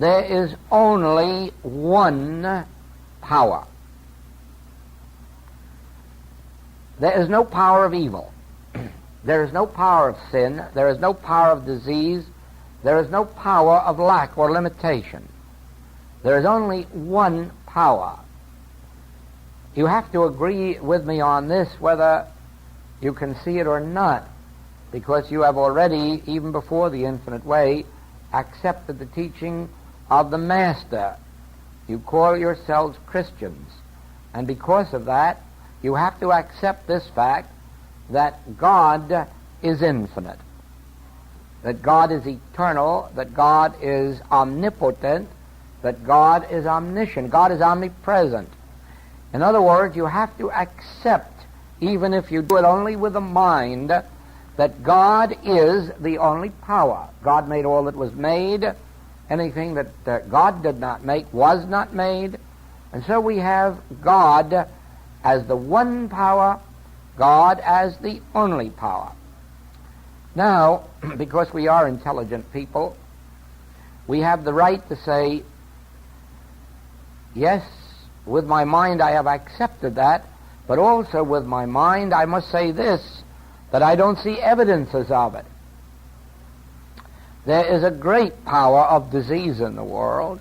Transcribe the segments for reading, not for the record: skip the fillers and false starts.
there is only one power. There is no power of evil. There is no power of sin. There is no power of disease. There is no power of lack or limitation. There is only one power. You have to agree with me on this whether you can see it or not, because you have already, even before the Infinite Way, accepted the teaching of the Master. You call yourselves Christians, and because of that, you have to accept this fact that God is infinite, that God is eternal, that God is omnipotent, that God is omniscient, God is omnipresent. In other words, you have to accept, even if you do it only with the mind, that God is the only power. God made all that was made. Anything that God did not make was not made. And so we have God as the one power, God as the only power. Now, because we are intelligent people, we have the right to say, yes, with my mind I have accepted that, but also with my mind I must say this, that I don't see evidences of it. There is a great power of disease in the world.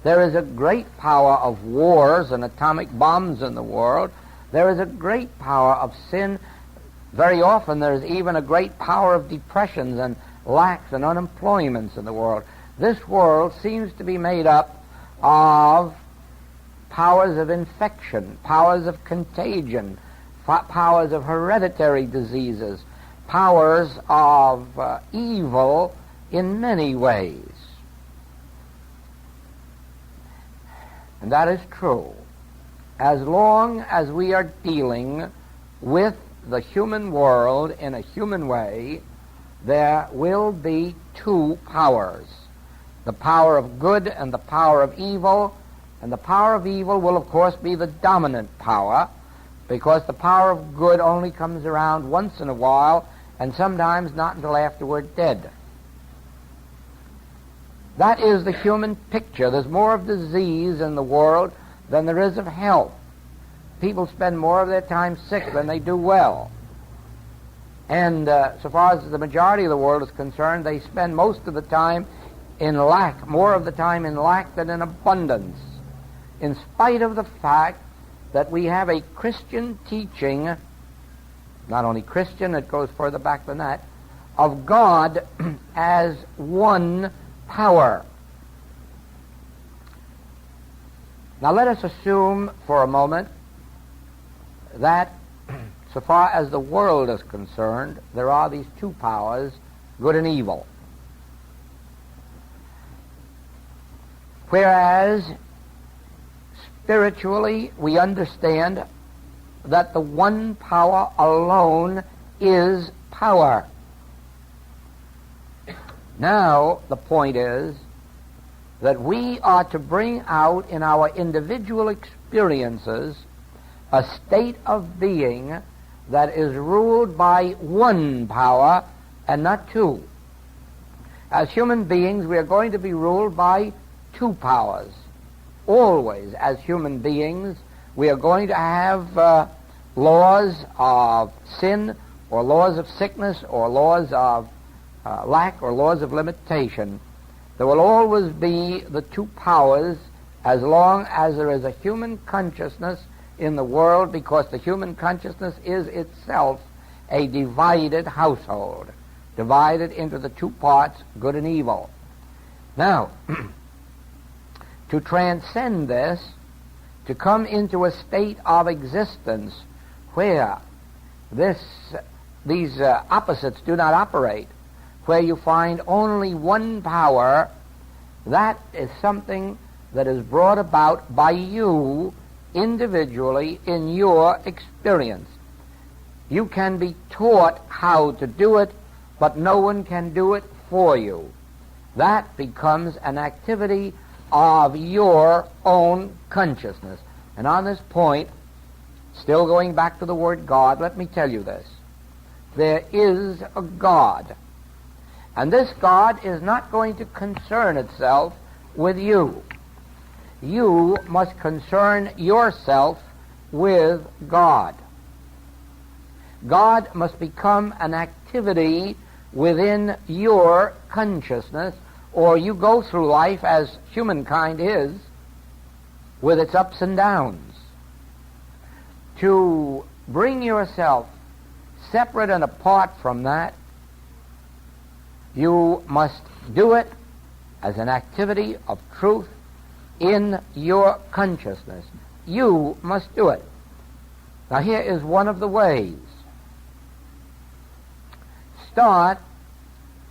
There is a great power of wars and atomic bombs in the world. There is a great power of sin. Very often there is even a great power of depressions and lacks and unemployments in the world. This world seems to be made up of powers of infection, powers of contagion, powers of hereditary diseases, powers of evil in many ways. And that is true. As long as we are dealing with the human world in a human way, there will be two powers, the power of good and the power of evil. And the power of evil will, of course, be the dominant power, because the power of good only comes around once in a while, and sometimes not until after we're dead. That is the human picture. There's more of disease in the world than there is of health. People spend more of their time sick than they do well. And so far as the majority of the world is concerned, they spend most of the time in lack, more of the time in lack than in abundance, in spite of the fact that we have a Christian teaching, not only Christian, it goes further back than that, of God as one power. Now let us assume for a moment that so far as the world is concerned, there are these two powers, good and evil. Whereas spiritually we understand that the one power alone is power. Now the point is that we are to bring out in our individual experiences a state of being that is ruled by one power and not two. As human beings, we are going to be ruled by two powers. Always, as human beings, we are going to have laws of sin, or laws of sickness, or laws of lack, or laws of limitation. There will always be the two powers as long as there is a human consciousness in the world, because the human consciousness is itself a divided household, divided into the two parts, good and evil. Now, to transcend this, to come into a state of existence where these opposites do not operate, where you find only one power, that is something that is brought about by you individually in your experience. You can be taught how to do it, but no one can do it for you. That becomes an activity of your own consciousness. And on this point, still going back to the word God, let me tell you this. There is a God. And this God is not going to concern itself with you. You must concern yourself with God. God must become an activity within your consciousness, or you go through life as humankind is, with its ups and downs. To bring yourself separate and apart from that, you must do it as an activity of truth in your consciousness. You must do it. Now here is one of the ways. Start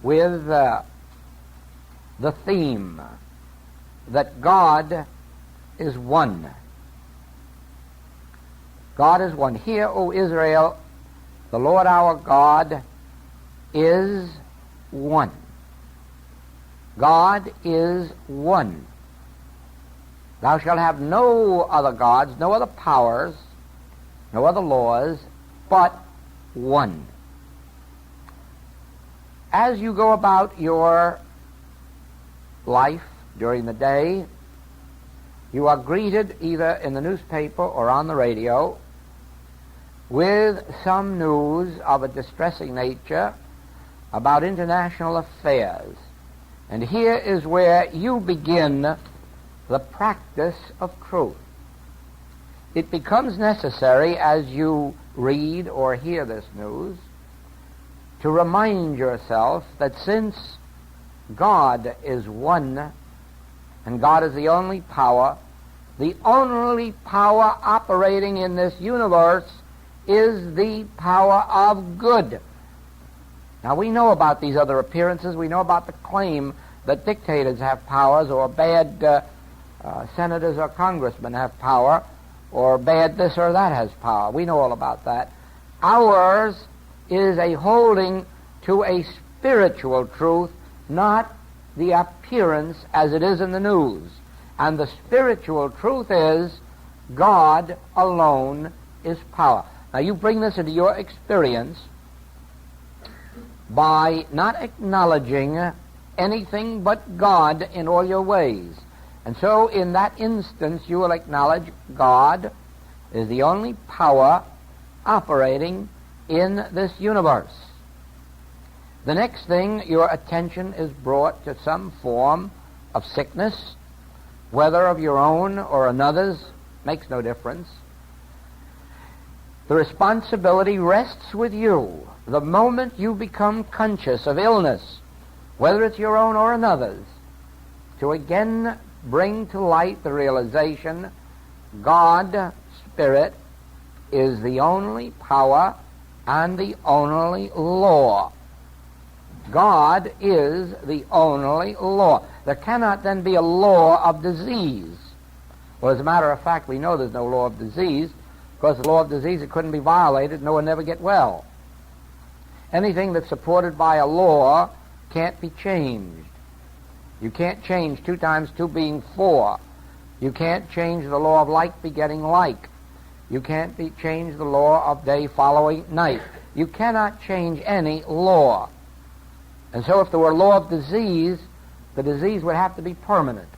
with the theme that God is one. God is one. Hear, O Israel, the Lord our God is one. God is one. Thou shalt have no other gods, no other powers, no other laws, but one. As you go about your life during the day, you are greeted either in the newspaper or on the radio with some news of a distressing nature about international affairs. And here is where you begin the practice of truth. It becomes necessary as you read or hear this news to remind yourself that since God is one and God is the only power operating in this universe is the power of good. Now we know about these other appearances. We know about the claim that dictators have powers, or bad senators or congressmen have power, or bad this or that has power. We know all about that. Ours is a holding to a spiritual truth, not the appearance as it is in the news. And the spiritual truth is God alone is power. Now you bring this into your experience by not acknowledging anything but God in all your ways. And so in that instance you will acknowledge God is the only power operating in this universe. The next thing, your attention is brought to some form of sickness, whether of your own or another's, makes no difference. The responsibility rests with you. The moment you become conscious of illness, whether it's your own or another's, to again bring to light the realization God, Spirit, is the only power and the only law. God is the only law. There cannot then be a law of disease. Well, as a matter of fact, we know there's no law of disease, because the law of disease, it couldn't be violated, no one never get well. Anything that's supported by a law can't be changed. You can't change 2 times 2 being 4. You can't change the law of like begetting like. You can't change the law of day following night. You cannot change any law. And so if there were a law of disease, the disease would have to be permanent.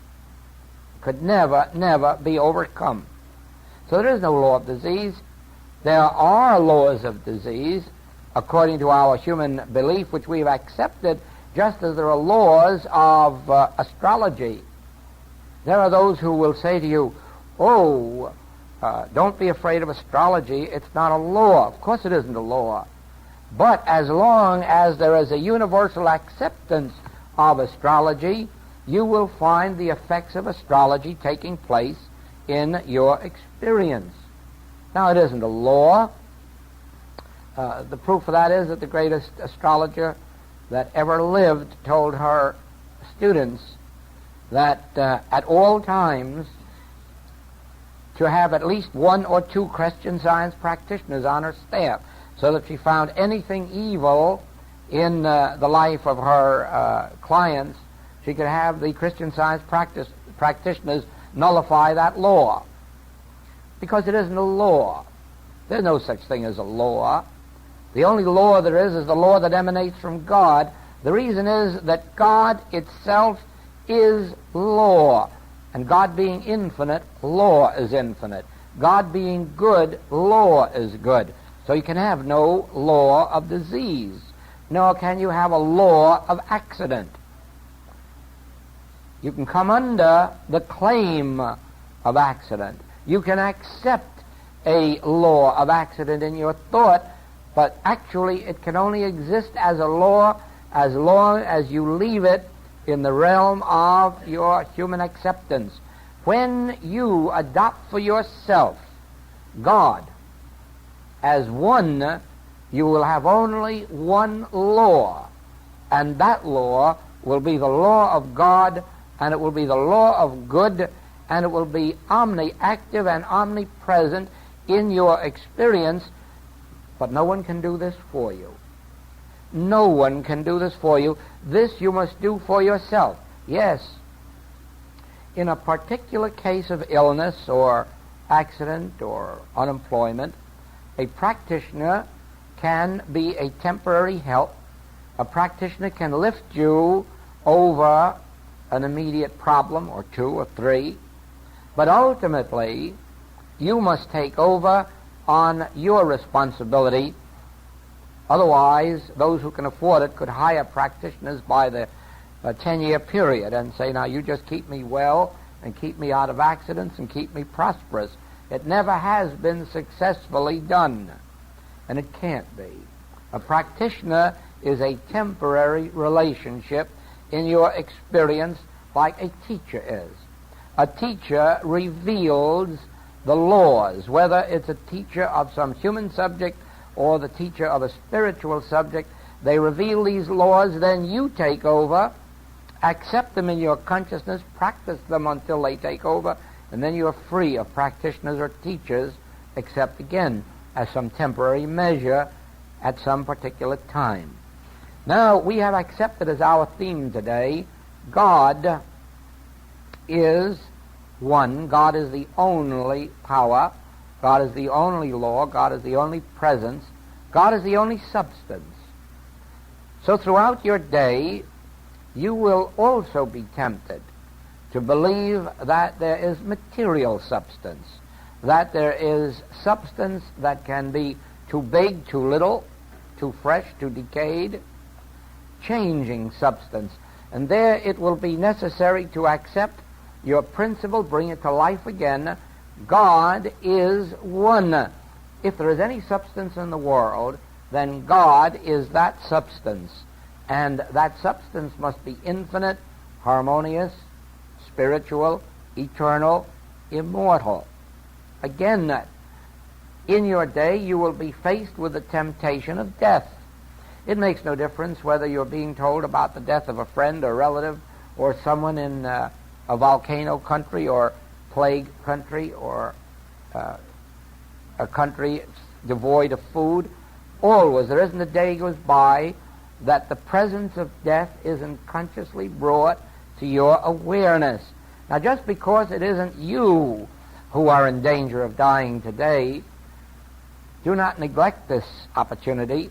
Could never be overcome. So there is no law of disease. There are laws of disease according to our human belief, which we've accepted, just as there are laws of astrology. There are those who will say to you, don't be afraid of astrology. It's not a law. Of course it isn't a law. But as long as there is a universal acceptance of astrology, you will find the effects of astrology taking place in your experience. Now, it isn't a law. The proof of that is that the greatest astrologer that ever lived told her students that at all times to have at least 1 or 2 Christian Science practitioners on her staff, so that if she found anything evil in the life of her clients, she could have the Christian Science practitioners nullify that law. Because it isn't a law. There's no such thing as a law. The only law there is the law that emanates from God. The reason is that God itself is law. And God being infinite, law is infinite. God being good, law is good. So you can have no law of disease, nor can you have a law of accident. You can come under the claim of accident. You can accept a law of accident in your thought, but actually it can only exist as a law as long as you leave it in the realm of your human acceptance. When you adopt for yourself God as one, you will have only one law, and that law will be the law of God, and it will be the law of good, and it will be omni-active and omnipresent in your experience. But no one can do this for you. No one can do this for you. This you must do for yourself. Yes, in a particular case of illness or accident or unemployment, a practitioner can be a temporary help. A practitioner can lift you over an immediate problem or two or three, but ultimately you must take over on your responsibility. Otherwise, those who can afford it could hire practitioners by the 10-year period and say, now you just keep me well and keep me out of accidents and keep me prosperous. It never has been successfully done, and it can't be. A practitioner is a temporary relationship in your experience, like a teacher is. A teacher reveals the laws, whether it's a teacher of some human subject or the teacher of a spiritual subject. They reveal these laws, then you take over, accept them in your consciousness, practice them until they take over, and then you're free of practitioners or teachers, except again as some temporary measure at some particular time. Now, we have accepted as our theme today, God is one. God is the only power. God is the only law. God is the only presence. God is the only substance. So throughout your day, you will also be tempted to believe that there is material substance, that there is substance that can be too big, too little, too fresh, too decayed, changing substance. And there it will be necessary to accept your principle, bring it to life again. God is one. If there is any substance in the world, then God is that substance. And that substance must be infinite, harmonious, spiritual, eternal, immortal. Again, in your day you will be faced with the temptation of death. It makes no difference whether you're being told about the death of a friend or relative or someone in a volcano country or plague country or a country devoid of food. Always, there isn't a day goes by that the presence of death isn't consciously brought to your awareness. Now, just because it isn't you who are in danger of dying today, do not neglect this opportunity.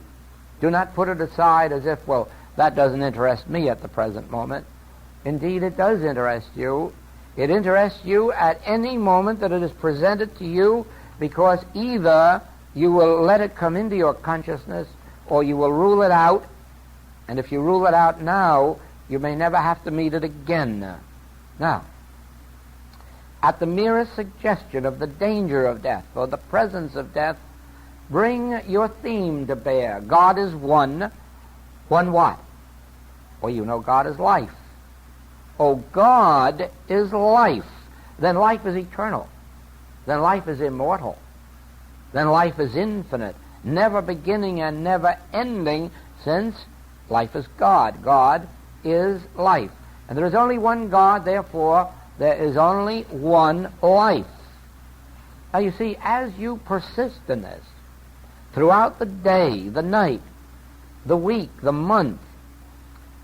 Do not put it aside as if, well, that doesn't interest me at the present moment. Indeed, it does interest you. It interests you at any moment that it is presented to you, because either you will let it come into your consciousness or you will rule it out. And if you rule it out now, you may never have to meet it again. Now, at the merest suggestion of the danger of death or the presence of death, bring your theme to bear. God is one. One what? Well, you know God is life. Oh, God is life. Then life is eternal. Then life is immortal. Then life is infinite, never beginning and never ending, since life is God. God is life. And there is only one God, therefore there is only one life. Now you see, as you persist in this, throughout the day, the night, the week, the month,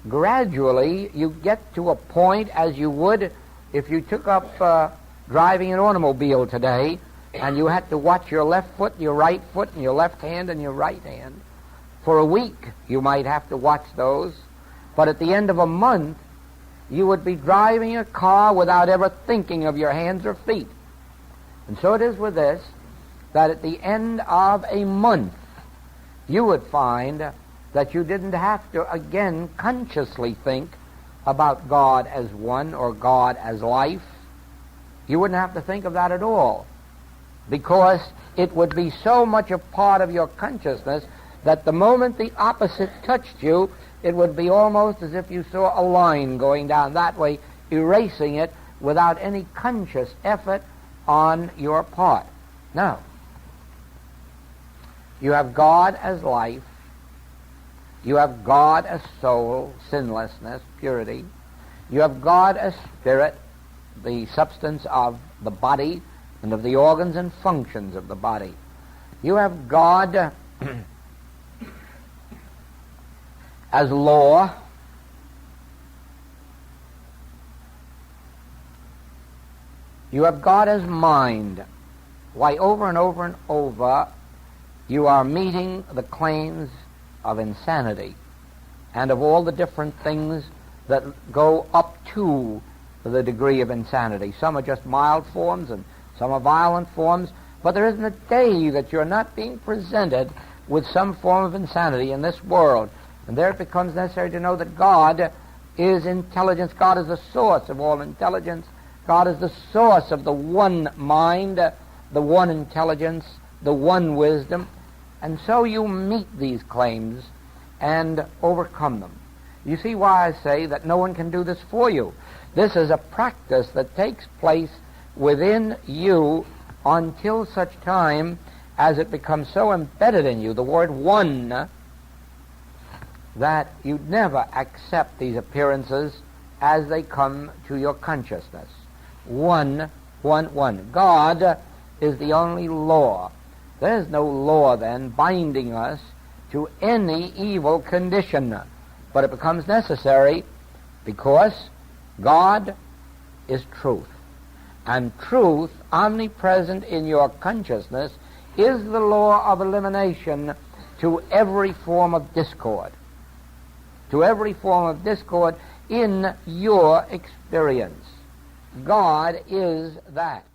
gradually you get to a point as you would if you took up driving an automobile today and you had to watch your left foot, your right foot, and your left hand and your right hand. For a week you might have to watch those, but at the end of a month you would be driving a car without ever thinking of your hands or feet. And so it is with this, that at the end of a month, you would find that you didn't have to again consciously think about God as one or God as life. You wouldn't have to think of that at all, because it would be so much a part of your consciousness that the moment the opposite touched you, it would be almost as if you saw a line going down that way, erasing it without any conscious effort on your part. Now, you have God as life, you have God as soul, sinlessness, purity, you have God as spirit, the substance of the body and of the organs and functions of the body. You have God as law, you have God as mind. Why, over and over and over, you are meeting the claims of insanity and of all the different things that go up to the degree of insanity. Some are just mild forms and some are violent forms, but there isn't a day that you're not being presented with some form of insanity in this world. And there it becomes necessary to know that God is intelligence. God is the source of all intelligence. God is the source of the one mind, the one intelligence, the one wisdom. And so you meet these claims and overcome them. You see why I say that no one can do this for you. This is a practice that takes place within you until such time as it becomes so embedded in you, the word one, that you never accept these appearances as they come to your consciousness. One. God is the only law. There is no law, then, binding us to any evil condition. But it becomes necessary because God is truth. And truth, omnipresent in your consciousness, is the law of elimination to every form of discord. To every form of discord in your experience. God is that.